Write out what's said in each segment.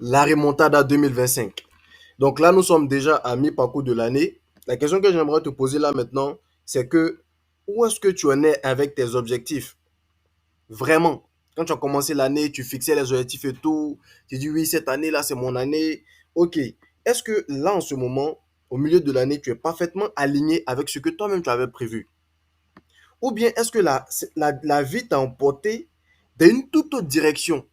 la remontada 2025. Donc là, nous sommes déjà à mi-parcours de l'année. La question que j'aimerais te poser là maintenant, c'est que où est-ce que tu en es avec tes objectifs? Vraiment. Quand tu as commencé l'année, tu fixais les objectifs et tout. Tu dis oui, cette année-là, c'est mon année. Ok. Est-ce que là, en ce moment, au milieu de l'année, tu es parfaitement aligné avec ce que toi-même tu avais prévu? Ou bien est-ce que la vie t'a emporté dans une toute autre direction?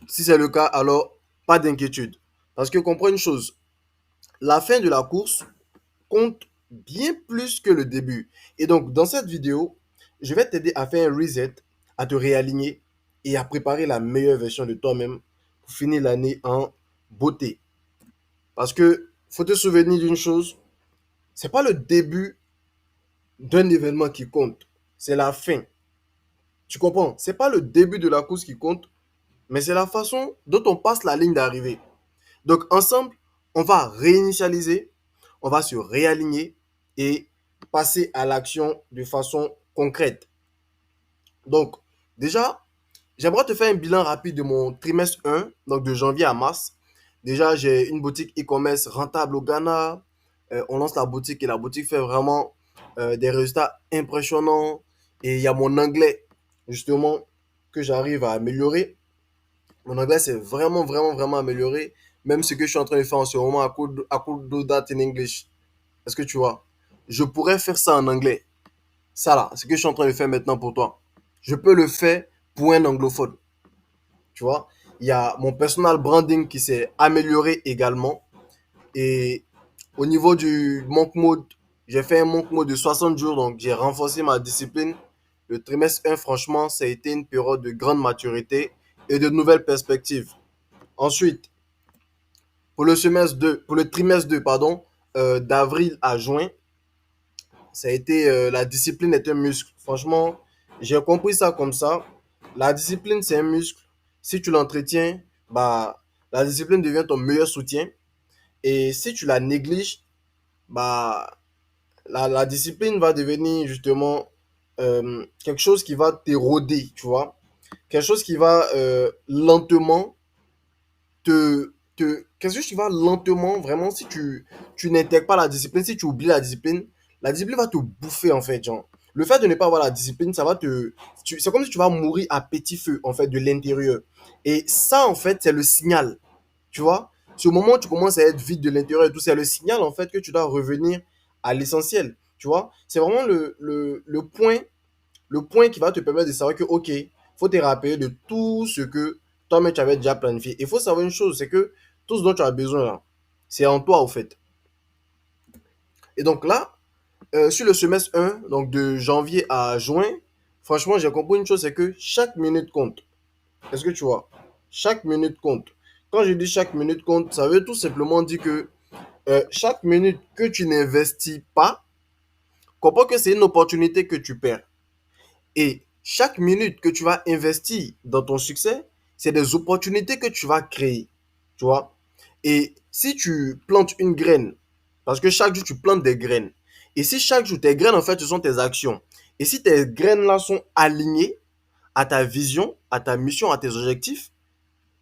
Si c'est le cas, alors pas d'inquiétude. Parce que comprends une chose, la fin de la course compte bien plus que le début. Et donc, dans cette vidéo, je vais t'aider à faire un reset, à te réaligner et à préparer la meilleure version de toi-même pour finir l'année en beauté. Parce que faut te souvenir d'une chose, c'est pas le début d'un événement qui compte, c'est la fin. Tu comprends? C'est pas le début de la course qui compte, mais c'est la façon dont on passe la ligne d'arrivée. Donc ensemble, on va réinitialiser, on va se réaligner et passer à l'action de façon concrète. Donc déjà, j'aimerais te faire un bilan rapide de mon trimestre 1, donc de janvier à mars. Déjà, j'ai une boutique e-commerce rentable au Ghana. On lance la boutique et la boutique fait vraiment des résultats impressionnants. Et il y a mon anglais, justement, que j'arrive à améliorer. Mon anglais, c'est vraiment, vraiment, vraiment amélioré. Même ce que je suis en train de faire en ce moment, I could do that in English. Est-ce que tu vois? Je pourrais faire ça en anglais. Ça là, ce que je suis en train de faire maintenant pour toi. Je peux le faire pour un anglophone. Tu vois? Il y a mon personal branding qui s'est amélioré également. Et au niveau du monk mode, j'ai fait un monk mode de 60 jours. Donc, j'ai renforcé ma discipline. Le trimestre 1, franchement, ça a été une période de grande maturité et de nouvelles perspectives. Ensuite, pour le trimestre 2, pardon, d'avril à juin, ça a été la discipline est un muscle. Franchement, j'ai compris ça comme ça. La discipline, c'est un muscle. Si tu l'entretiens, bah, la discipline devient ton meilleur soutien. Et si tu la négliges, bah, la discipline va devenir justement quelque chose qui va t'éroder, tu vois. Quelque chose qui va lentement quelque chose qui va lentement, vraiment, si tu n'intègres pas la discipline, si tu oublies la discipline va te bouffer, en fait, genre. Le fait de ne pas avoir la discipline, ça va c'est comme si tu vas mourir à petit feu, en fait, de l'intérieur. Et ça, en fait, c'est le signal, tu vois. C'est au moment où tu commences à être vide de l'intérieur et tout, c'est le signal, en fait, que tu dois revenir à l'essentiel, tu vois. C'est vraiment le point qui va te permettre de savoir que, ok, faut te rappeler de tout ce que toi-même tu avais déjà planifié. Il faut savoir une chose, c'est que tout ce dont tu as besoin là, c'est en toi au fait. Et donc là, sur le semestre 1, donc de janvier à juin, franchement, j'ai compris une chose, c'est que chaque minute compte. Est-ce que tu vois? Chaque minute compte. Quand je dis chaque minute compte, ça veut tout simplement dire que chaque minute que tu n'investis pas, comprends que c'est une opportunité que tu perds. Et chaque minute que tu vas investir dans ton succès, c'est des opportunités que tu vas créer. Tu vois? Et si tu plantes une graine, parce que chaque jour tu plantes des graines, et si chaque jour tes graines, en fait, ce sont tes actions, et si tes graines-là sont alignées à ta vision, à ta mission, à tes objectifs,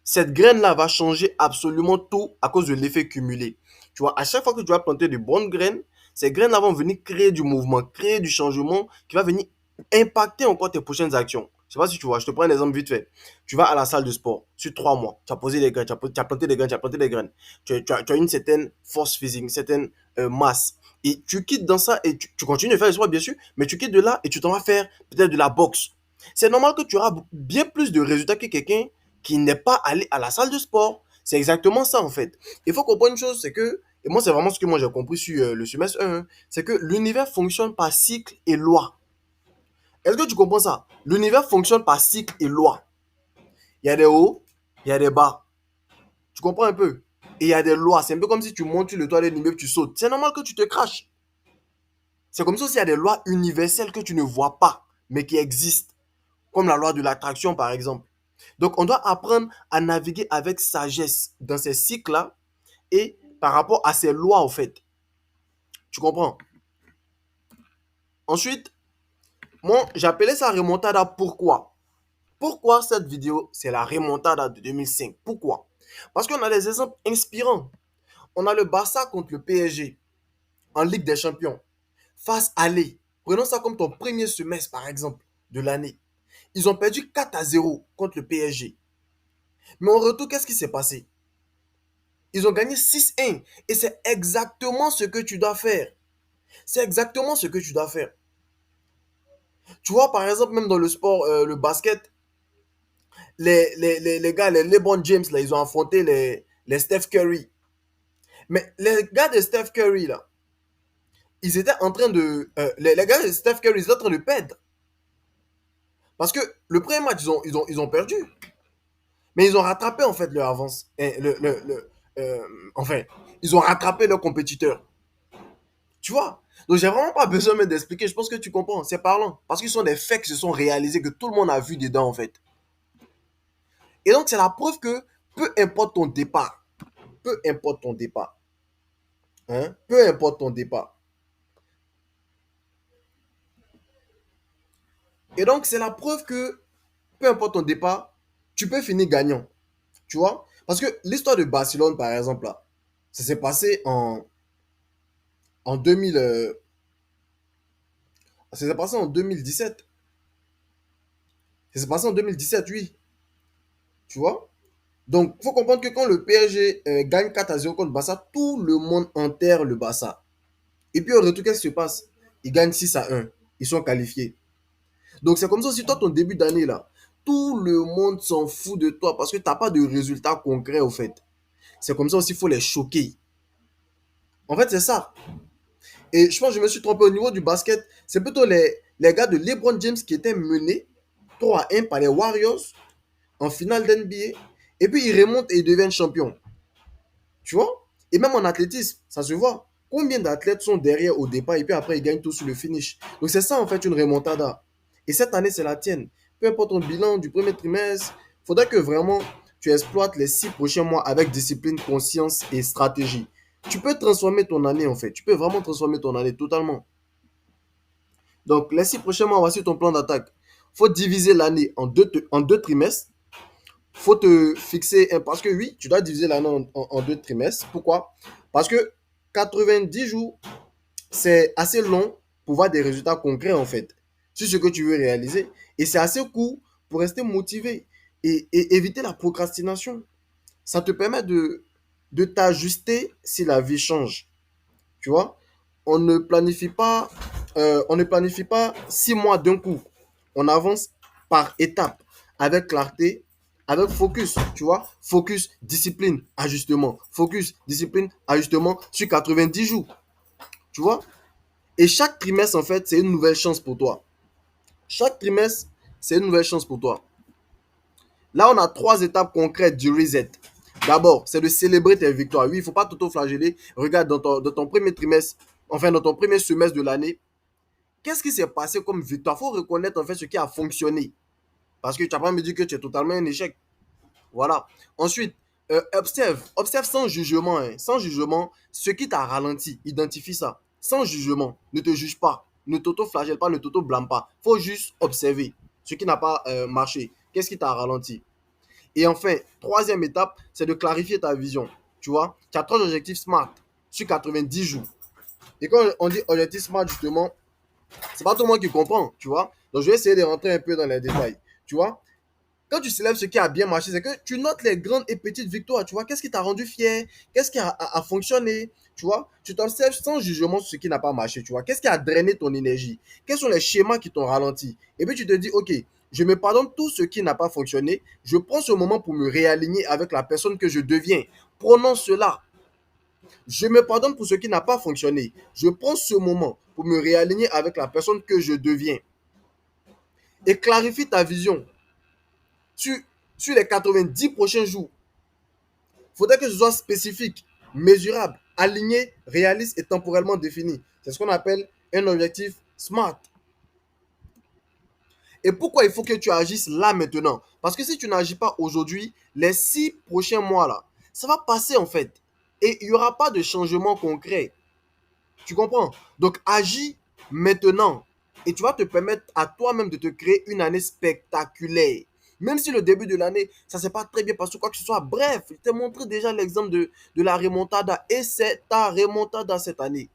cette graine-là va changer absolument tout à cause de l'effet cumulé. Tu vois, à chaque fois que tu vas planter de bonnes graines, ces graines-là vont venir créer du mouvement, créer du changement qui va venir impacter encore tes prochaines actions. Je sais pas si tu vois, je te prends un exemple vite fait. Tu vas à la salle de sport sur 3 mois, tu as posé des graines, tu as planté des graines, tu as planté des graines. Tu as une certaine force physique, une certaine masse. Et tu quittes dans ça et tu continues de faire le sport, bien sûr, mais tu quittes de là et tu t'en vas faire peut-être de la boxe. C'est normal que tu auras bien plus de résultats que quelqu'un qui n'est pas allé à la salle de sport. C'est exactement ça en fait. Il faut comprendre une chose, c'est que, et moi c'est vraiment ce que moi j'ai compris sur le semestre 1, hein, c'est que l'univers fonctionne par cycle et loi. Est-ce que tu comprends ça? L'univers fonctionne par cycle et loi. Il y a des hauts, il y a des bas. Tu comprends un peu? Et il y a des lois. C'est un peu comme si tu montes sur le toit de l'immeuble, tu sautes. C'est normal que tu te craches. C'est comme ça s'il y a des lois universelles que tu ne vois pas, mais qui existent. Comme la loi de l'attraction par exemple. Donc, on doit apprendre à naviguer avec sagesse dans ces cycles-là et par rapport à ces lois, en fait. Tu comprends? Ensuite, moi, j'appelais ça remontada. Pourquoi? Pourquoi cette vidéo, c'est la remontada de 2005? Pourquoi? Parce qu'on a des exemples inspirants. On a le Barça contre le PSG en Ligue des Champions. Face aller. Prenons ça comme ton premier semestre, par exemple, de l'année. Ils ont perdu 4-0 contre le PSG. Mais en retour, qu'est-ce qui s'est passé? Ils ont gagné 6-1. Et c'est exactement ce que tu dois faire. C'est exactement ce que tu dois faire. Tu vois, par exemple, même dans le sport, le basket, les gars, les LeBron James, là, ils ont affronté les Steph Curry. Mais les gars de Steph Curry, là, ils étaient en train de. Les gars de Steph Curry, ils étaient en train de perdre. Parce que le premier match, ils ont perdu. Mais ils ont rattrapé, en fait, leur avance. Enfin, ils ont rattrapé leurs compétiteurs. Tu vois? Donc, j'ai vraiment pas besoin même d'expliquer. Je pense que tu comprends. C'est parlant. Parce qu'ils sont des faits qui se sont réalisés, que tout le monde a vu dedans, en fait. Et donc, c'est la preuve que peu importe ton départ, peu importe ton départ, hein, peu importe ton départ. Et donc, c'est la preuve que peu importe ton départ, tu peux finir gagnant. Tu vois? Parce que l'histoire de Barcelone, par exemple, là, ça s'est passé en 2000, ça s'est passé en 2017. Ça s'est passé en 2017, oui. Tu vois? Donc, il faut comprendre que quand le PSG gagne 4-0 contre le Barça, tout le monde enterre le Barça. Et puis, au retour, qu'est-ce qui se passe? Ils gagnent 6-1. Ils sont qualifiés. Donc, c'est comme ça aussi, toi, ton début d'année, là, tout le monde s'en fout de toi parce que tu n'as pas de résultats concrets, au fait. C'est comme ça aussi, il faut les choquer. En fait, c'est ça. Et je pense que je me suis trompé au niveau du basket. C'est plutôt les gars de LeBron James qui étaient menés 3-1 par les Warriors en finale d'NBA. Et puis, ils remontent et ils deviennent champions. Tu vois? Et même en athlétisme, ça se voit. Combien d'athlètes sont derrière au départ et puis après ils gagnent tout sur le finish. Donc c'est ça en fait une remontada. Et cette année, c'est la tienne. Peu importe ton bilan du premier trimestre, il faudrait que vraiment tu exploites les 6 prochains mois avec discipline, conscience et stratégie. Tu peux transformer ton année en fait. Tu peux vraiment transformer ton année totalement. Donc les 6 prochains mois, voici ton plan d'attaque. Il faut diviser l'année en deux trimestres. Faut te fixer parce que oui, tu dois diviser l'année en deux trimestres. Pourquoi? Parce que 90 jours, c'est assez long pour voir des résultats concrets en fait sur ce que tu veux réaliser. Et c'est assez court pour rester motivé et éviter la procrastination. Ça te permet de t'ajuster si la vie change. Tu vois? On ne planifie pas 6 mois d'un coup. On avance par étapes, avec clarté, avec focus, tu vois. Focus, discipline, ajustement. Focus, discipline, ajustement sur 90 jours, tu vois. Et chaque trimestre, en fait, c'est une nouvelle chance pour toi. Chaque trimestre, c'est une nouvelle chance pour toi. Là, on a 3 étapes concrètes du reset. D'abord, c'est de célébrer tes victoires. Oui, il ne faut pas t'auto-flageller. Regarde, dans ton premier trimestre, enfin, dans ton premier semestre de l'année, qu'est-ce qui s'est passé comme victoire? Il faut reconnaître en fait ce qui a fonctionné. Parce que tu n'as pas me dire que tu es totalement un échec. Voilà. Ensuite, observe. Observe sans jugement. Hein. Sans jugement, ce qui t'a ralenti. Identifie ça. Sans jugement. Ne te juge pas. Ne t'auto-flagelle pas. Ne t'auto-blâme pas. Il faut juste observer ce qui n'a pas marché. Qu'est-ce qui t'a ralenti? Et enfin, troisième étape, c'est de clarifier ta vision. Tu vois, tu as 3 objectifs SMART sur 90 jours. Et quand on dit objectif SMART, justement, c'est pas tout le monde qui comprend, tu vois. Donc, je vais essayer de rentrer un peu dans les détails. Tu vois, quand tu célèbres ce qui a bien marché, c'est que tu notes les grandes et petites victoires, tu vois. Qu'est-ce qui t'a rendu fier? Qu'est-ce qui a fonctionné? Tu vois, tu t'observes sans jugement sur ce qui n'a pas marché, tu vois. Qu'est-ce qui a drainé ton énergie? Quels sont les schémas qui t'ont ralenti? Et puis tu te dis, ok, je me pardonne tout ce qui n'a pas fonctionné. Je prends ce moment pour me réaligner avec la personne que je deviens. Prenons cela. Je me pardonne pour ce qui n'a pas fonctionné. Je prends ce moment pour me réaligner avec la personne que je deviens. Et clarifie ta vision sur, sur les 90 prochains jours. Il faudrait que ce soit spécifique, mesurable, aligné, réaliste et temporellement défini. C'est ce qu'on appelle un objectif SMART. Et pourquoi il faut que tu agisses là maintenant? Parce que si tu n'agis pas aujourd'hui, les 6 prochains mois là, ça va passer en fait. Et il n'y aura pas de changement concret. Tu comprends? Donc agis maintenant. Et tu vas te permettre à toi-même de te créer une année spectaculaire. Même si le début de l'année, ça ne s'est pas très bien passé, quoi que ce soit. Bref, je t'ai montré déjà l'exemple de la remontada. Et c'est ta remontada cette année.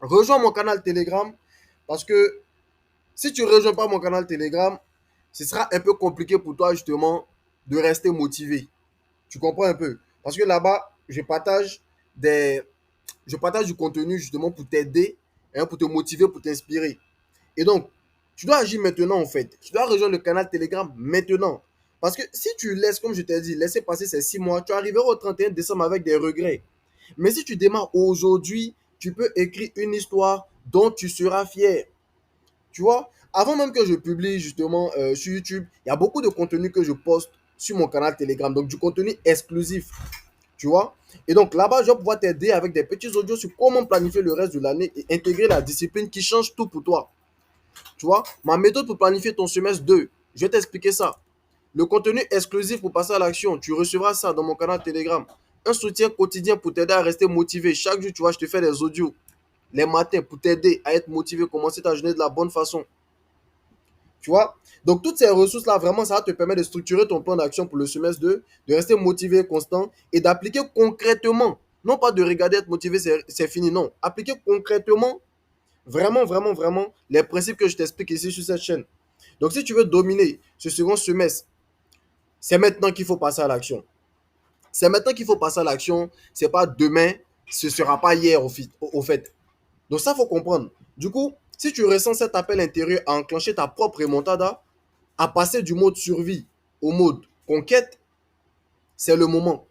Rejoins mon canal Telegram parce que si tu ne rejoins pas mon canal Telegram, ce sera un peu compliqué pour toi justement de rester motivé. Tu comprends un peu? Parce que là-bas, des, je partage du contenu justement pour t'aider, hein, pour te motiver, pour t'inspirer. Et donc, tu dois agir maintenant en fait. Tu dois rejoindre le canal Telegram maintenant. Parce que si tu laisses, comme je t'ai dit, laisser passer ces 6 mois, tu arriveras au 31 décembre avec des regrets. Mais si tu démarres aujourd'hui, tu peux écrire une histoire dont tu seras fier. Tu vois, avant même que je publie justement sur YouTube, il y a beaucoup de contenu que je poste sur mon canal Telegram. Donc, du contenu exclusif. Tu vois. Et donc là-bas, je vais pouvoir t'aider avec des petits audios sur comment planifier le reste de l'année et intégrer la discipline qui change tout pour toi. Tu vois, ma méthode pour planifier ton semestre 2, je vais t'expliquer ça. Le contenu exclusif pour passer à l'action, tu recevras ça dans mon canal Telegram. Un soutien quotidien pour t'aider à rester motivé. Chaque jour, tu vois, je te fais des audios les matins pour t'aider à être motivé, commencer ta journée de la bonne façon. Tu vois? Donc, toutes ces ressources-là, vraiment, ça va te permettre de structurer ton plan d'action pour le semestre 2, de rester motivé, constant et d'appliquer concrètement. Non pas de regarder, être motivé, c'est fini. Non. Appliquer concrètement, vraiment, vraiment, vraiment, les principes que je t'explique ici sur cette chaîne. Donc, si tu veux dominer ce second semestre, c'est maintenant qu'il faut passer à l'action. C'est maintenant qu'il faut passer à l'action. C'est pas demain, ce sera pas hier au fait. Donc ça, il faut comprendre. Du coup, si tu ressens cet appel intérieur à enclencher ta propre remontada, à passer du mode survie au mode conquête, c'est le moment.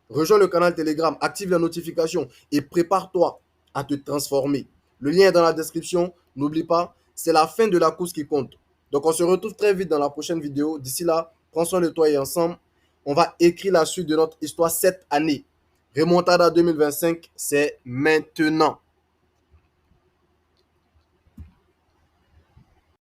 Rejoins le canal Telegram, active les notifications et prépare-toi à te transformer. Le lien est dans la description. N'oublie pas, c'est la fin de la course qui compte. Donc on se retrouve très vite dans la prochaine vidéo. D'ici là, prends soin de toi et ensemble, on va écrire la suite de notre histoire cette année. Remontada 2025, c'est maintenant.